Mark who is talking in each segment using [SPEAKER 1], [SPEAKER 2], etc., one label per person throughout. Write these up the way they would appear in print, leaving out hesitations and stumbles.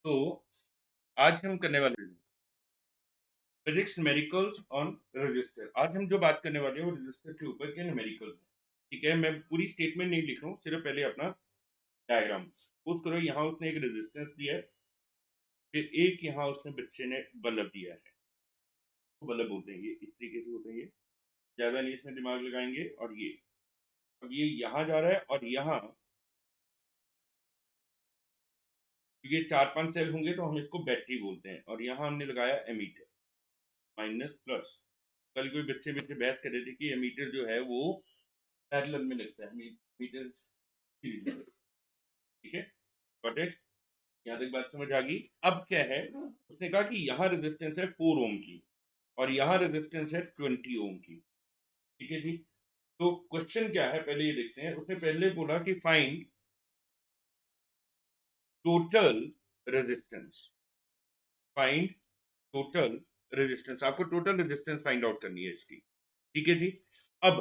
[SPEAKER 1] तो आज हम करने वाले हैं फिजिक्स न्यूमेरिकल्स ऑन रजिस्टर। आज हम जो बात करने वाले हैं वो रजिस्टर के ऊपर के न्यूमेरिकल है। ठीक है, मैं पूरी स्टेटमेंट नहीं लिख रहा हूँ, सिर्फ पहले अपना डायग्राम पोस्ट करो। यहाँ उसने एक रेजिस्टेंस दिया है, फिर एक यहाँ उसने बच्चे ने बल्ब दिया है, तो बल्ब बोलते हैं, ये इस तरीके से होते हैं। ये ज्यादा नहीं इसमें दिमाग लगाएंगे। और ये अब ये यहाँ जा रहा है और यहाँ ये 4-5 सेल होंगे तो हम इसको बैटरी बोलते हैं। और यहाँ हमने लगाया एमीटर, माइनस प्लस। कल कोई बच्चे मेरे से बहस कर रहे थे कि एमीटर जो है वो पैरेलल में लगता है, मीटर सीरीज में। ठीक है, गॉट इट? यहाँ तक बात समझ आ गई। अब क्या है, उसने कहा कि यहाँ रेजिस्टेंस है 4 ओम की और यहाँ रेजिस्टेंस है 20 ओम की। ठीक है जी। तो क्वेश्चन क्या है, पहले ये देखते हैं। उसने पहले बोला कि find total resistance, find total resistance. आपको टोटल रेजिस्टेंस फाइंड आउट करनी है इसकी। ठीक है जी। अब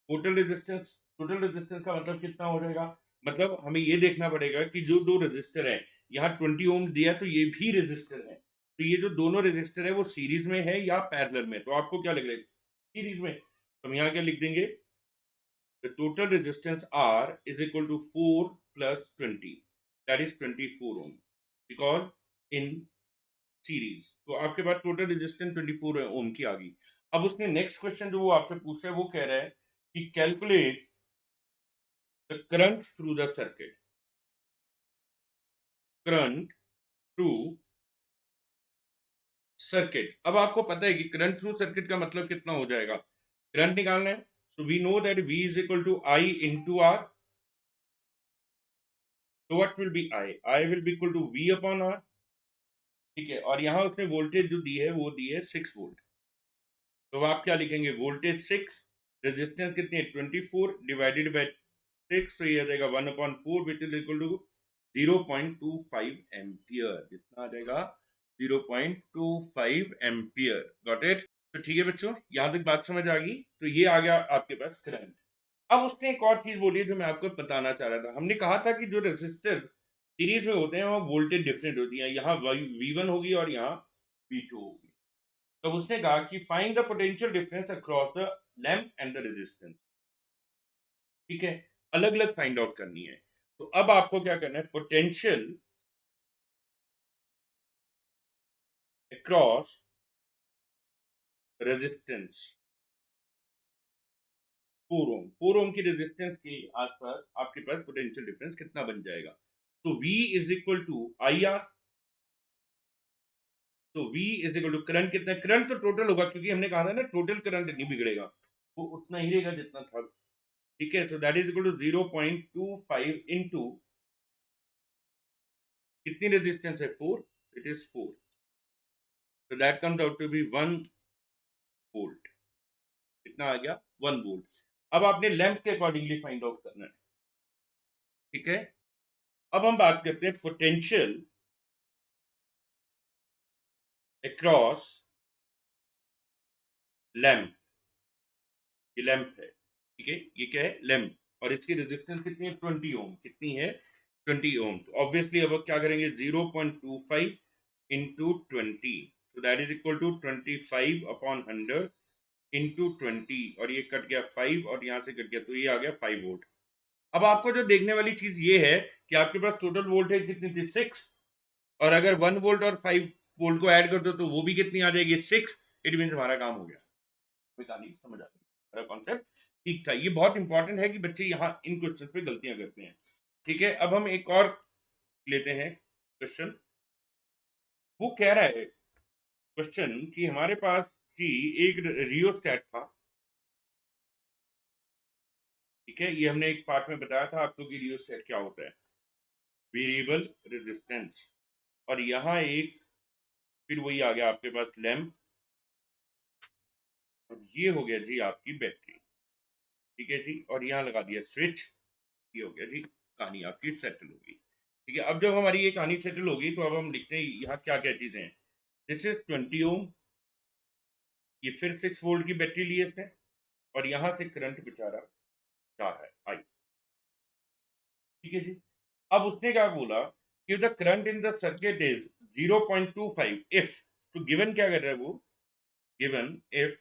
[SPEAKER 1] टोटल रेजिस्टेंस का मतलब कितना हो जाएगा, मतलब हमें ये देखना पड़ेगा कि जो दो रेजिस्टर है, यहाँ 20 ओम दिया तो ये भी रेजिस्टर है, तो ये जो दोनों रेजिस्टर है वो सीरीज में है या पैरेलल में। तो आपको क्या लग रहा है, सीरीज में। तो हम यहाँ क्या लिख देंगे, the total resistance are is equal to 4 plus 20, that is 24 ohm, because in series. तो आपके पास टोटल रेजिस्टेंस 24 ओम की आ गई। अब उसने नेक्स्ट क्वेश्चन जो वो आपसे पूछ रहा है वो कह रहा है कि calculate the current through the circuit, current through circuit। अब आपको पता है कि करंट थ्रू सर्किट का मतलब कितना हो जाएगा, करंट निकालना है। So we know that V is equal to I into R। तो what will be I will be equal to V upon R। ठीक है, और यहाँ उसने वोल्टेज जो दी है वो दी है 6 वोल्ट। तो आप क्या लिखेंगे, वोल्टेज 6, रेजिस्टेंस कितनी है 24 डिवाइडेड बाय 6, तो ये आ जाएगा 1/4 which is equal to 0.25 ampere. जितना आ जाएगा 0.25 एम्पियर। Got it? तो ठीक है बच्चों, यहां तक बात समझ आ गई। तो ये आ गया आपके पास करंट। अब उसने एक और चीज बोली है जो मैं आपको बताना चाह रहा था। हमने कहा था कि जो रेजिस्टर सीरीज में होते हैं वहाँ वोल्टेज डिफरेंट होती है, यहाँ V1 होगी और यहाँ V2 होगी। तो उसने कहा कि find the potential difference across the lamp and the resistance. ठीक है, अलग अलग फाइंड आउट करनी है। तो अब आपको क्या करना है, पोटेंशियल अक्रॉस रेजिस्टेंस 4 ओम की रेजिस्टेंस के आसपास आपके पास पोटेंशियल डिफरेंस कितना बन जाएगा। तो V is equal to I R. तो V is equal to current कितना, करंट तो टोटल होगा क्योंकि हमने कहा था ना टोटल करंट नहीं बिगड़ेगा, वो उतना ही रहेगा जितना था। ठीक है, so that is equal to 0.25 into कितनी रेजिस्टेंस है 4, it is 4, so that comes out to be 1 volt. कितना आ गया 1 वोल्ट। अब आपने लैंप के अकॉर्डिंगली फाइंड आउट करना है। ठीक है, अब हम बात करते हैं पोटेंशियल अक्रॉस लैंप। ये लैंप है, ठीक है, ये क्या है लैंप। और इसकी रेजिस्टेंस कितनी है 20 ओम। कितनी है 20 ओम। तो ऑब्वियसली अब क्या करेंगे 0.25 इंटू 20, तो that is equal to 25 upon 100 into 20, और ये कट गया 5 और यहाँ से कट गया तो ये आ गया 5 वोल्ट। अब आपको जो देखने वाली चीज ये है कि आपके पास टोटल वोल्टेज कितनी थी 6, और अगर 1 वोल्ट और 5 वोल्ट को ऐड कर दो तो वो भी कितनी आ जाएगी 6। इट मीन हमारा काम हो गया। कहानी समझ आ गई, मेरा कॉन्सेप्ट ठीक था। ये बहुत इंपॉर्टेंट है कि बच्चे यहाँ इन क्वेश्चन पे गलतियां करते हैं। ठीक है, अब हम एक और लेते हैं क्वेश्चन। वो कह रहा है क्वेश्चन कि हमारे पास जी एक रियोस्टेट था। ठीक है, ये हमने एक पार्ट में बताया था आपको कि रियोस्टेट क्या होता है, वेरिएबल रेजिस्टेंस। और यहाँ एक फिर वही आ गया आपके पास लैंप, और ये हो गया जी आपकी बैटरी। ठीक है जी, और यहाँ लगा दिया स्विच। ये हो गया जी, कहानी आपकी सेटल हो गई। ठीक है, अब जब हमारी ये कहानी सेटल होगी तो अब हम लिखते हैं यहाँ क्या क्या चीजें हैं। दिस इज 20 ओम, ये फिर 6 वोल्ट की बैटरी ली है इसने, और यहाँ से करंट बेचारा जा रहा है आई। ठीक है जी, अब उसने क्या बोला if the current in the circuit is 0.25 if, तो गिवन क्या कर रहा है वो, given if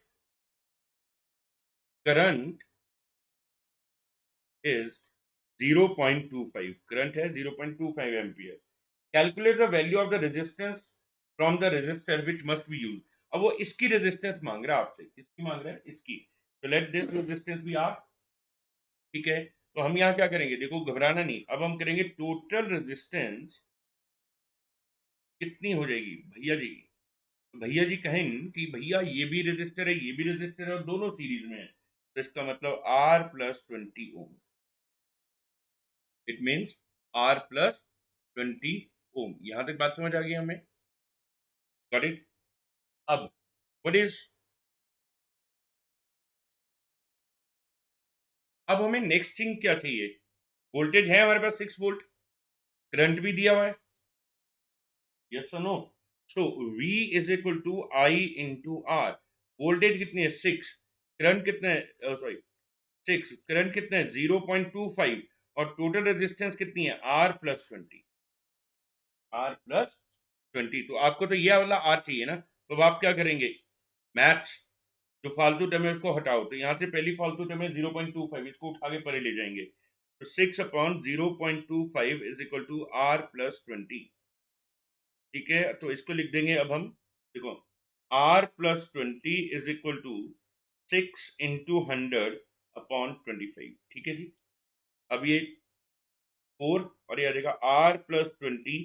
[SPEAKER 1] current is 0.25, current है 0.25 ampere, calculate the value of the resistance from the resistor which must be use. अब वो इसकी रेजिस्टेंस मांग रहा है आपसे, किसकी मांग रहा है, इसकी। तो let this resistance be R, ठीक है। तो हम यहाँ क्या करेंगे, देखो घबराना नहीं, अब हम करेंगे टोटल रेजिस्टेंस कितनी हो जाएगी भैया जी। भैया जी कहें कि भैया ये भी रेजिस्टर है, ये भी रेजिस्टर है और दोनों सीरीज में है, तो इसका मतलब R plus 20 ohm, it means R plus 20 ohm. यहां तक बात समझ आ गई हमें, गॉट इट। अब व्हाट इज, अब हमें नेक्स्ट थिंग क्या चाहिए, वोल्टेज है हमारे पास 6 वोल्ट, करंट भी दिया हुआ है, यस और no. So V is equal to I into R. Voltage कितनी है 6, करंट कितना है, सॉरी 6, करंट कितना है 0.25 और टोटल रेजिस्टेंस कितनी है R प्लस 20, R प्लस 20। तो आपको तो ये वाला R चाहिए ना, तो अब आप क्या करेंगे, मैथ्स जो फालतू टर्म है उसको हटाओ, तो यहाँ से पहली फालतू टर्म है 0.25, इसको उठा के परे ले जाएंगे, तो 6/0.25 is equal to R plus 20, ठीक है। तो इसको लिख देंगे अब हम, देखो R plus 20 is equal to 6 × 100/25, ठीक है जी। अब ये 4 और ये आ जाएगा R plus 20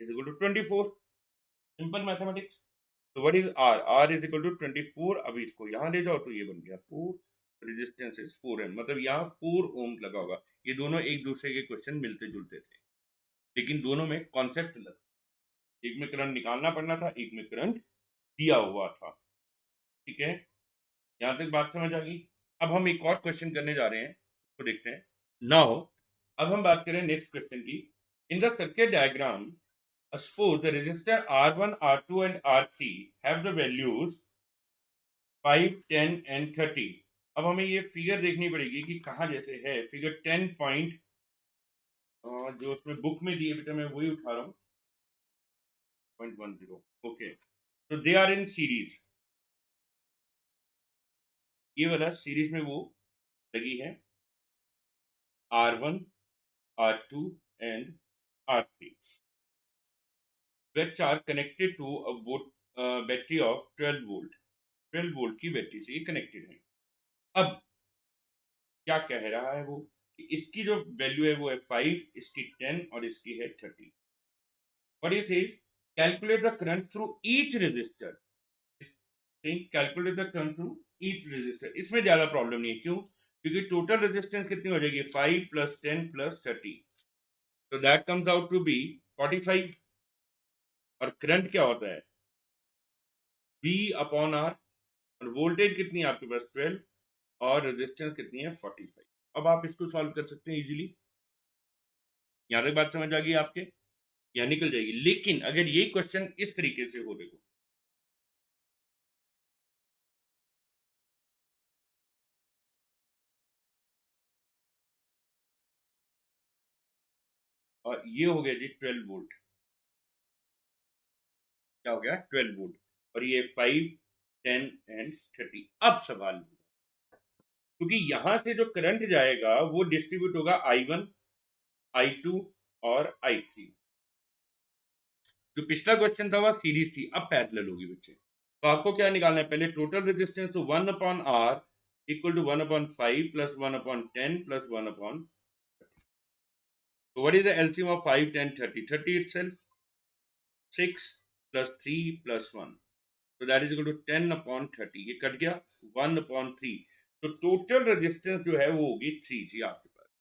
[SPEAKER 1] is equal to 24, simple mathematics. तो what is R, R is equal to 24। अब इसको यहाँ ले जाओ तो ये बन गया 4, रेजिस्टेंस इज 4 m, मतलब यहाँ 4 ओम लगा होगा। ये दोनों एक दूसरे के क्वेश्चन मिलते जुलते थे, लेकिन दोनों में कॉन्सेप्ट अलग, एक में करंट निकालना पड़ना था, एक में करंट दिया हुआ था, ठीक है। यहाँ तक बात समझ आ गई। अब हम एक और क्वेश्चन करने जा रहे हैं, उसको देखते हैं नाउ। अब हम बात करें नेक्स्ट क्वेश्चन की। In the circuit diagram suppose the resistor R1, R2 and R3 have the values 5, 10 and 30। अब हमें ये फिगर देखनी पड़ेगी कि कहाँ जैसे है, फिगर 10 पॉइंट, जो उसमें बुक में दिए बेटा मैं वही उठा रहा हूँ, 0.10, ओके। तो दे आर इन सीरीज, ये वाला सीरीज में वो लगी है R1, R2 and R3, which are connected to a battery of 12 volt, 12 volt की बैटरी से ये कनेक्टेड है। अब क्या कह रहा है वो, कि इसकी जो वैल्यू है वो है 5, इसकी 10 और इसकी है 30। What is says, calculate the current through each resistor, calculate the current through each resistor. इसमें ज्यादा प्रॉब्लम नहीं है, क्यों, क्योंकि टोटल रेजिस्टेंस कितनी हो जाएगी 5 प्लस 10 प्लस 30, तो that comes out to be 45। और करंट क्या होता है V अपॉन R, और वोल्टेज कितनी है आपके पास 12 और रेजिस्टेंस कितनी है 45। अब आप इसको सॉल्व कर सकते हैं इजीली, यहां तक बात समझ आ गई आपके, यहाँ निकल जाएगी। लेकिन अगर ये क्वेश्चन इस तरीके से हो, देखो और ये हो गया जी 12 वोल्ट, क्या हो गया 12 वोल्ट, और ये 5, 10 एंड 30। अब सवाल, क्योंकि यहां से जो करंट जाएगा वो डिस्ट्रीब्यूट होगा I1, I2 और I3। जो पिछला क्वेश्चन था वह सीरीज थी, अब पैरेलल होगी बच्चे। तो आपको क्या निकालना है, पहले total resistance 1/R equal to 1/5 plus 1/10 plus 1/, so what is the LCM of 5, 10, 30? 30 itself, 6 plus 3 plus 1, so that is equal to 10/30। ये कट गया 1/3, तो टोटल रेजिस्टेंस जो है वो होगी 3 जी आपके पास।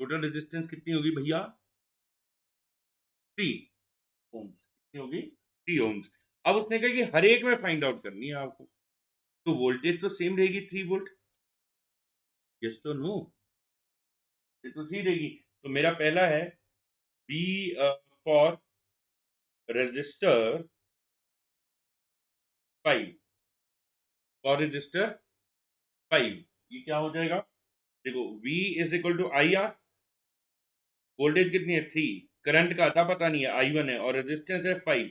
[SPEAKER 1] टोटल रेजिस्टेंस कितनी होगी भैया 3 ओम्स, कितनी होगी 3 ओम्स। अब उसने कहा कि हर एक में फाइंड आउट करनी है आपको, तो वोल्टेज तो सेम रहेगी 3 वोल्ट, यस तो नो, ये तो सी रहेगी। तो मेरा पहला है be for resistor 5, for resistor 5, ये क्या हो जाएगा, देखो V is equal to I R, voltage कितनी है 3, करंट का आता पता नहीं है, I1 है और रेजिस्टेंस है 5,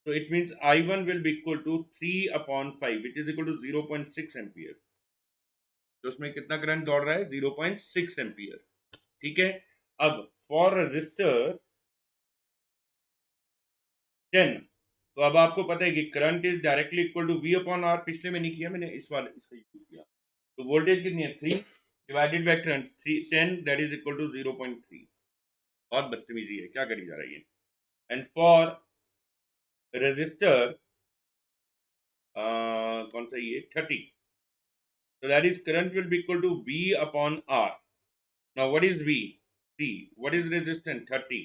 [SPEAKER 1] तो it means I1 will be equal to 3/5 which is equal to 0.6 ampere. तो उसमें कितना करंट दौड़ रहा है? 0.6 एम्पियर। ठीक है। अब फॉर रेजिस्टर 10, तो अब आपको पता है कि current is directly equal to V/R। पिछले में नहीं किया मैंने, इस बार इसका यूज किया। तो वोल्टेज कितनी है? 3 divided by current 10 that is equal to 0.3। बहुत बदतमीजी है, क्या करी जा रही है। एंड फॉर रेजिस्टर कौन सा ये 30, so that is current will be equal to V/R. Now what is V? 3. What is resistance? 30,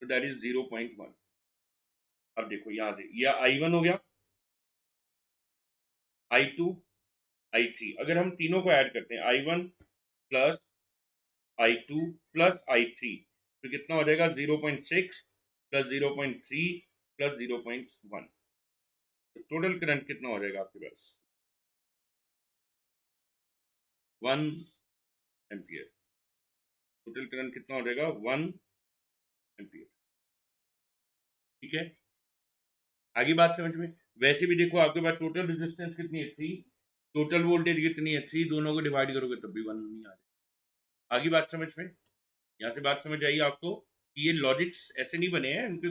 [SPEAKER 1] so that is 0.1। अब देखो यहां से यह I1 हो गया, I2, I3। अगर हम तीनों को ऐड करते हैं I1 plus I2 plus I3, तो कितना हो जाएगा? 0.6 प्लस 0.3 प्लस 0.1। तो टोटल करंट कितना हो जाएगा आपके पास? 1 एम्पियर। टोटल करंट कितना हो जाएगा? 1 एम्पियर। ठीक है, आगे बात समझ में। वैसे भी देखो आपके पास टोटल रेजिस्टेंस कितनी है? 3। टोटल वोल्टेज कितनी है? 3। दोनों को डिवाइड करोगे तब भी 1 नहीं आ रहा। आगे बात समझ में, यहाँ से बात समझ आई आपको कि ये लॉजिक्स ऐसे नहीं बने हैं, उनके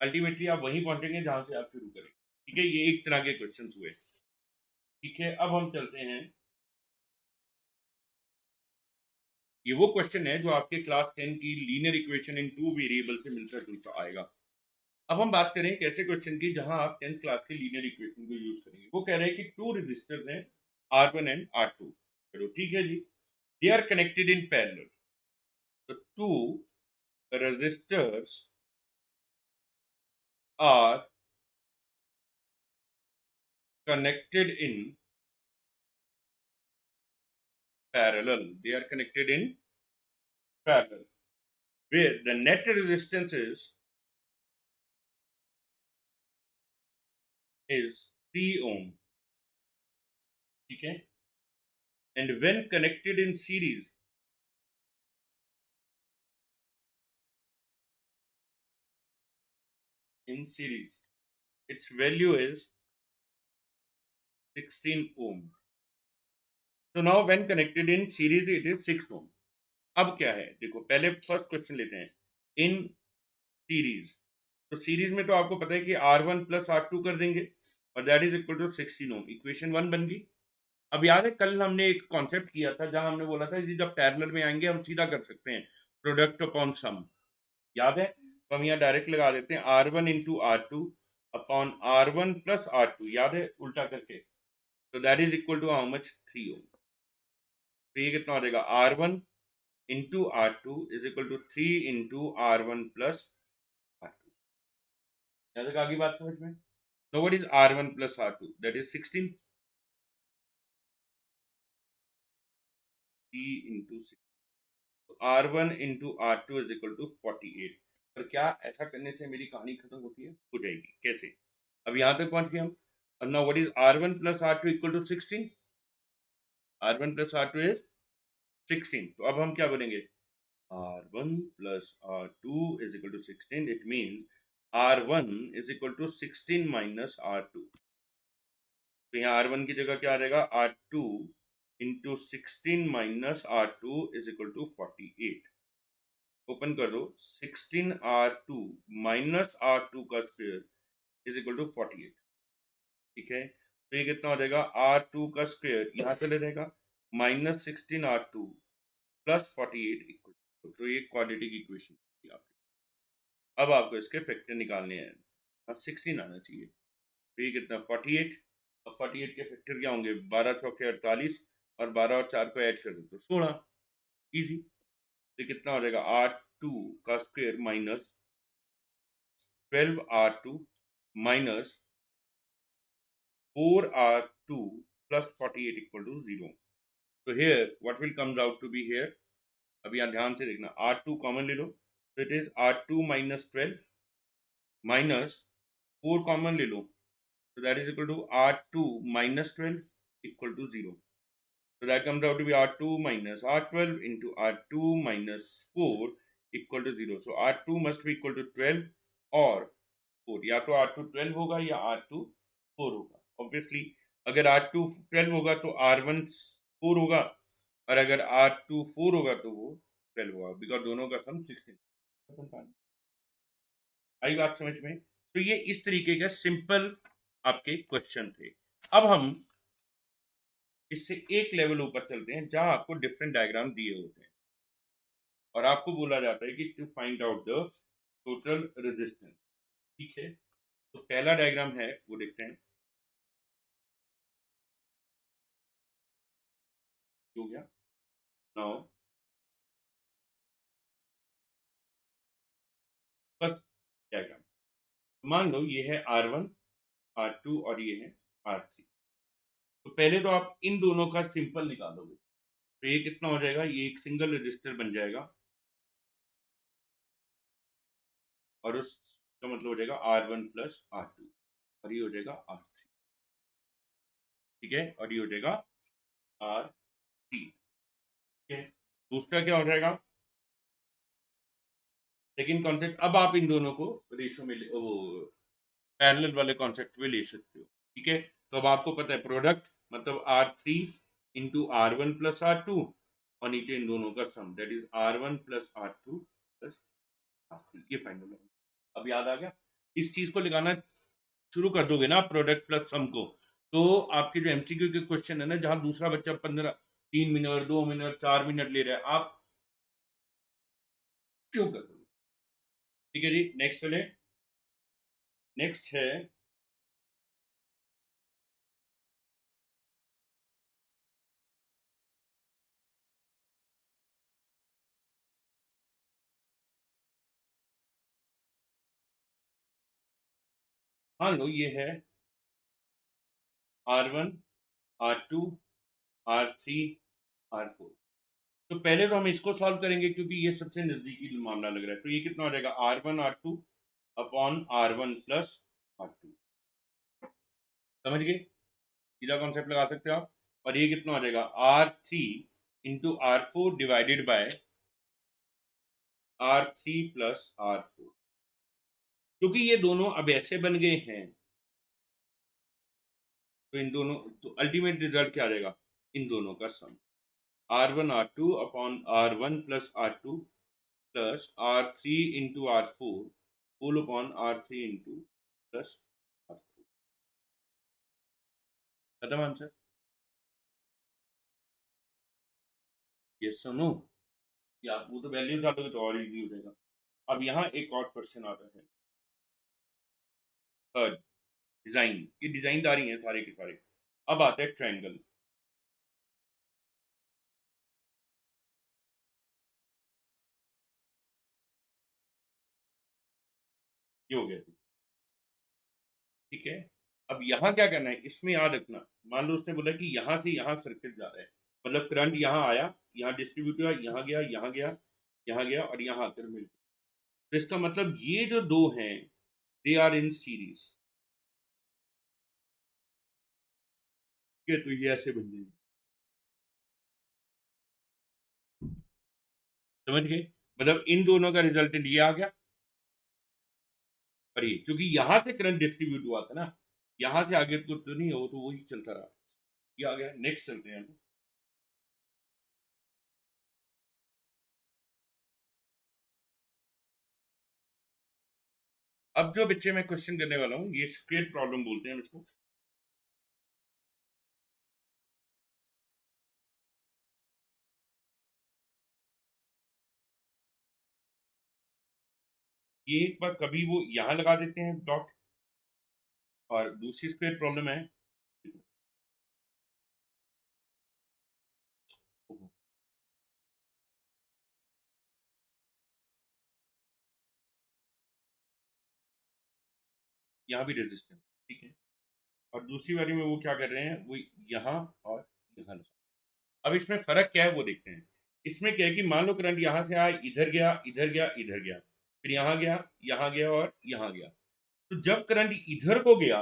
[SPEAKER 1] अल्टीमेटली आप वहीं पहुंचेंगे जहां से आप शुरू करें। ठीक है, ये एक तरह के क्वेश्चन हुए। ठीक है, अब हम चलते हैं, ये वो क्वेश्चन है जो आपके क्लास 10 की लीनियर इक्वेशन इन 2 वेरिएबल से मिलता जुलता आएगा। अब हम बात करें एक ऐसे क्वेश्चन की जहां आप 10th क्लास के लीनियर इक्वेशन को यूज करेंगे। वो कह रहे हैं कि 2 रेजिस्टर्स हैं R1 एंड R2। चलो ठीक है जी, they are connected in parallel. तो 2 resistors are connected in parallel. They are connected in parallel, where the net resistance is 3 ohm. ठीक है, and when connected in series, its value is 16 ohm. So now when connected in series it is 6 ohm. अब क्या है देखो, पहले first question लेते हैं इन series. तो सीरीज में तो आपको पता है कि R1 प्लस R2 कर देंगे और that is equal to 16 ohm. Equation 1 बन गई। अब याद है कल हमने एक कॉन्सेप्ट किया था जहां हमने बोला था कि जब पैरेलल में आएंगे हम सीधा कर सकते हैं प्रोडक्ट अपॉन सम। याद है? तो हम यहाँ डायरेक्ट लगा देते हैं R1 into R2 upon R1 plus R2। याद है? उल्टा करके। तो that is equal to how much? 3 ohm. तो ये कितना हो जाएगा? R1 into R2 is equal to 3 into R1 plus R2। यहाँ तक आगे बात समझ में? No what is R1 plus R2? That is 16 3 into 6। तो R1 into R2 is equal to 48। पर क्या ऐसा करने से मेरी कहानी खत्म होती है? हो जाएगी। कैसे? अब यहाँ तक पहुंच गए हम। अब now what is R1 plus R2 equal to 16? R1 plus R2 is 16। तो अब हम क्या बोलेंगे? R1 plus R2 is equal to 16. It means R1 is equal to 16 minus R2। तो यहाँ R1 की जगह क्या आ जाएगा? R2 into 16 minus R2 is equal to 48। Open कर दो। 16R2 माइनस R2 का स्क्वायर इज इक्वल टू 48। ठीक है, तो ये कितना हो जाएगा? R2 का स्क्वायर यहाँ चले जाएगा माइनस 16R2 प्लस 48 इक्वल। तो ये क्वाड्रेटिक इक्वेशन थी आपकी। अब आपको इसके फैक्टर निकालने हैं। अब 16 आना चाहिए। तो ये कितना? 48। अब 48 के फैक्टर क्या होंगे? 12 चौके 48 और 12 और 4 को ऐड कर दो तो 16। इजी। तो कितना हो जाएगा? R2 का square minus 12R2 minus 4R2 plus 48 equal to 0। तो here what will comes out to be here? अब यहाँ ध्यान से देखना, R2 कॉमन ले लो तो it is R2 minus 12 minus 4 common ले लो तो that is equal to R2 minus 12 equal to 0। So that comes out to be R2 minus R12 into R2 minus 4 equal to 0, so R2 must be equal to 12 और 4, या तो R2 12 होगा या R2 4 होगा। Obviously अगर R2 12 होगा तो R1 4 होगा, और अगर R2 4 होगा तो वो 12 होगा, बिकॉज दोनों का सम 16। आई बात समझ में? तो ये इस तरीके का सिंपल आपके क्वेश्चन थे। अब हम इससे एक लेवल ऊपर चलते हैं जहां आपको डिफरेंट डायग्राम दिए होते हैं और आपको बोला जाता है कि to find out the total resistance. ठीक है, तो पहला डायग्राम है वो देखते हैं। हो गया नाउ फर्स्ट डायग्राम। मान लो ये है R1 R2 और ये है R3। तो पहले तो आप इन दोनों का सिंपल निकालोगे, तो ये कितना हो जाएगा, ये एक सिंगल रजिस्टर बन जाएगा और उसका मतलब हो जाएगा R1 प्लस R2 और ये हो जाएगा R3। ठीक है, और ये हो जाएगा R3। ठीक है, दूसरा क्या हो जाएगा, सेकेंड कॉन्सेप्ट। अब आप इन दोनों को रेशो में वो पैरेलल वाले कॉन्सेप्ट में ले सकते हो। ठीक है, तो अब आपको पता है प्रोडक्ट मतलब R3 into R1 plus R2 और नीचे इन दोनों का sum that is R1 plus R2 plus R3। ये फाइनल है। अब याद आ गया, इस चीज को लगाना शुरू कर दोगे ना प्रोडक्ट प्लस सम को, तो आपके जो एमसीक्यू के क्वेश्चन है ना, जहां दूसरा बच्चा 15 3 मिनट 2 मिनट 4 मिनट ले रहा है, आप क्यों कर दोगे? ठीक है जी, नेक्स्ट चले। नेक्स्ट है मान लो ये है R1 R2 R3 R4। तो पहले तो हम इसको सॉल्व करेंगे क्योंकि ये सबसे नजदीकी मामला लग रहा है। तो ये कितना हो जाएगा, R1 R2 upon R1 plus R2। समझ गए, सीधा कॉन्सेप्ट लगा सकते हो आप। और ये कितना हो जाएगा, R3 into R4 divided by R3 plus R4। क्योंकि ये दोनों अब ऐसे बन गए हैं तो इन दोनों, तो अल्टीमेट रिजल्ट क्या आ जाएगा, इन दोनों का sum R1 R2 upon R1 plus R2 plus R3 into R4 whole upon R3 into plus R4। खत्म आंसर? ये सुनो, कि आप वो तो वैल्यू डालोगे तो और इजी हो जाएगा। अब यहाँ एक और क्वेश्चन आता है, थर्ड डिजाइन। ये डिजाइनदारी है सारे के सारे। अब आता है ट्रायंगल। ये हो गया, ठीक है। अब यहाँ क्या करना है, इसमें याद रखना, मान लो उसने बोला कि यहाँ से यहाँ सर्किट जा रहा है, मतलब करंट यहाँ आया, यहाँ डिस्ट्रीब्यूट हुआ, यहाँ गया, यहाँ गया, यहाँ गया और यहाँ आकर मिल गया। तो इसका मतलब ये जो दो हैं दे आर इन सीरीज। ठीक है, तो ये ऐसे बन जाएंगे। समझ गए, मतलब इन दोनों का रिजल्टेंट ये आ गया और ये, क्योंकि यहाँ से करंट डिस्ट्रीब्यूट हुआ था ना, यहाँ से आगे तो नहीं हो, तो वही चलता रहा। ये आ गया। नेक्स्ट चलते हैं। अब जो बच्चे मैं क्वेश्चन करने वाला हूँ ये स्क्वेयर प्रॉब्लम बोलते हैं इसको। ये एक बार कभी वो यहाँ लगा देते हैं डॉट, और दूसरी स्क्वेयर प्रॉब्लम है यहाँ भी रेजिस्टेंस। ठीक है, और दूसरी वाली में वो क्या कर रहे हैं, वो यहाँ और यहाँ लगा। अब इसमें फर्क क्या है वो देखते हैं। इसमें क्या है कि मान लो करंट यहाँ से आया, इधर गया, इधर गया, इधर गया, फिर यहाँ गया, यहाँ गया और यहाँ गया। तो जब करंट इधर को गया,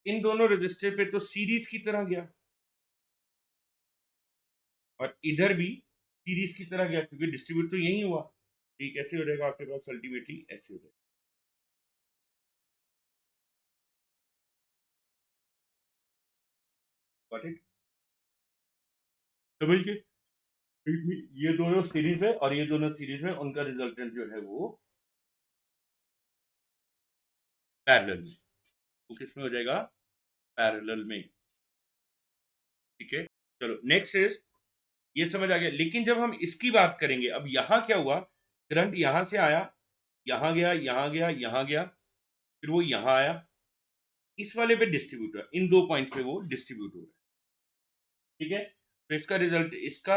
[SPEAKER 1] इन दोनों रजिस्टर पे तो सीरीज की तरह गया, और इधर भी सीरीज की तरह गया क्योंकि डिस्ट्रीब्यूट तो यही हुआ। ठीक, ऐसे हो जाएगा आपके पास अल्टीमेटली ऐसे हो जाएगा। Got it? समझ गए? ये दोनों सीरीज है और ये दोनों सीरीज में उनका रिजल्टेंट जो है वो पैरेलल में, वो किसमें हो जाएगा? पैरेलल में। ठीक है, चलो नेक्स्ट इज, ये समझ आ गया। लेकिन जब हम इसकी बात करेंगे, अब यहां क्या हुआ, करंट यहां से आया, यहां गया, यहां गया, यहां गया, फिर वो यहां आया, इस वाले पे डिस्ट्रीब्यूट हुआ, इन दो पॉइंट पे वो डिस्ट्रीब्यूट हो रहा है। ठीक है, तो इसका रिजल्ट, इसका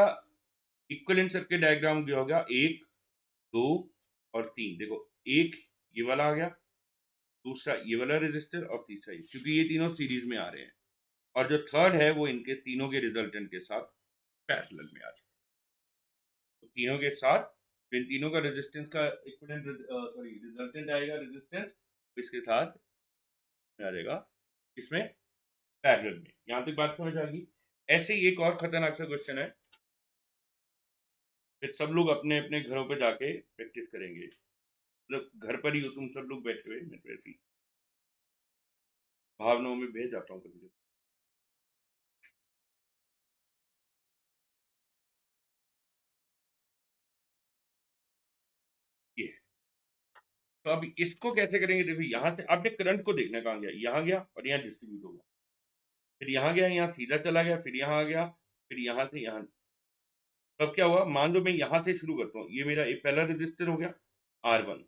[SPEAKER 1] इक्विवेलेंट सर्किट डायग्राम क्या होगा? 1, 2 और 3। देखो, एक ये वाला आ गया, दूसरा ये वाला रेजिस्टर और तीसरा ये, क्योंकि ये तीनों सीरीज में आ रहे हैं। और जो थर्ड है वो इनके तीनों के रिजल्टेंट के साथ पैरेलल में आ जाए, तो तीनों के साथ, तो इन तीनों का रेजिस्टेंस का इक्विवेलेंट, सॉरी रिजल्टेंट आएगा रेजिस्टेंस, इसके साथ में आ जाएगा, इसमें पैरेलल में। यहां तक बात समझ आ गई? ऐसे ही एक और खतरनाक सा क्वेश्चन है, फिर सब लोग अपने अपने घरों पे जाके प्रैक्टिस करेंगे, मतलब घर पर ही हो तुम सब लोग बैठे हुए, मैं तो ऐसी भावनाओं में भेज जाता हूँ कभी कभी। ये है। तो अब इसको कैसे करेंगे? देखो, यहां से आपने करंट को देखना, कहाँ गया, यहाँ गया और यहाँ डिस्ट्रीब्यूट होगा, फिर यहाँ गया, यहाँ सीधा चला गया, फिर यहाँ आ गया, फिर यहाँ से यहाँ। तब क्या हुआ, मान लो मैं यहाँ से शुरू करता हूँ, ये मेरा एक पहला रजिस्टर हो गया R1,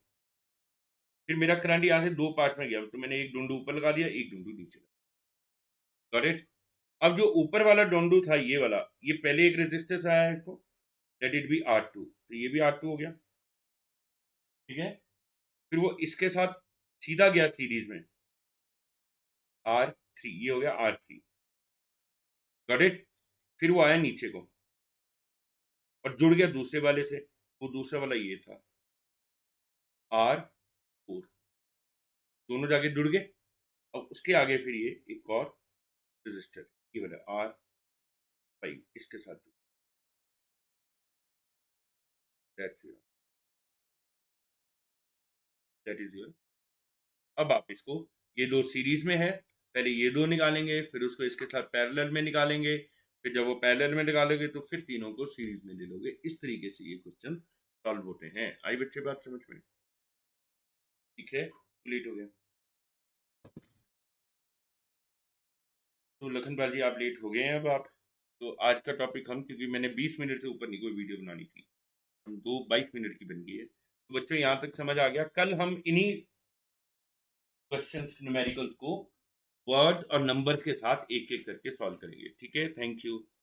[SPEAKER 1] फिर मेरा करंट यहाँ से दो पार्ट में गया, तो मैंने एक डंडू ऊपर लगा दिया, एक डंडू नीचे लगा, करेक्ट? अब जो ऊपर वाला डंडू था, ये वाला, ये पहले एक रजिस्टर से आया है इसको, लेट इट बी R2, तो ये भी R2 हो गया। ठीक है, फिर वो इसके साथ सीधा गया सीरीज में, R3, ये हो गया R3, गॉट इट? फिर वो आया नीचे को और जुड़ गया दूसरे वाले से, वो दूसरा वाला ये था, R4, दोनों जाके जुड़ गए। अब उसके आगे फिर ये एक और रजिस्टर, ये वाला R5, इसके साथ दैट इज योर। अब आप इसको, ये दो सीरीज में है, पहले ये दो निकालेंगे, फिर उसको इसके साथ पैरेलल में निकालेंगे, फिर जब वो पैरेलल में निकालोगे तो फिर तीनों को सीरीज में ले लोगे। इस तरीके से ये क्वेश्चन सॉल्व होते हैं। आई बच्चे बात समझ में? ठीक है, कंप्लीट हो गया। तो लखनपाल जी आप लेट हो गए हैं अब आप, तो आज का टॉपिक हम, क्योंकि मैंने 20 मिनट से ऊपर नहीं कोई वीडियो बनानी थी, हम 22 मिनट की बन गई है, तो बच्चों यहाँ तक समझ आ गया। कल हम इन्हीं क्वेश्चंस न्यूमेरिकल्स को वर्ड्स और नंबर्स के साथ एक एक करके सॉल्व करेंगे। ठीक है, थैंक यू।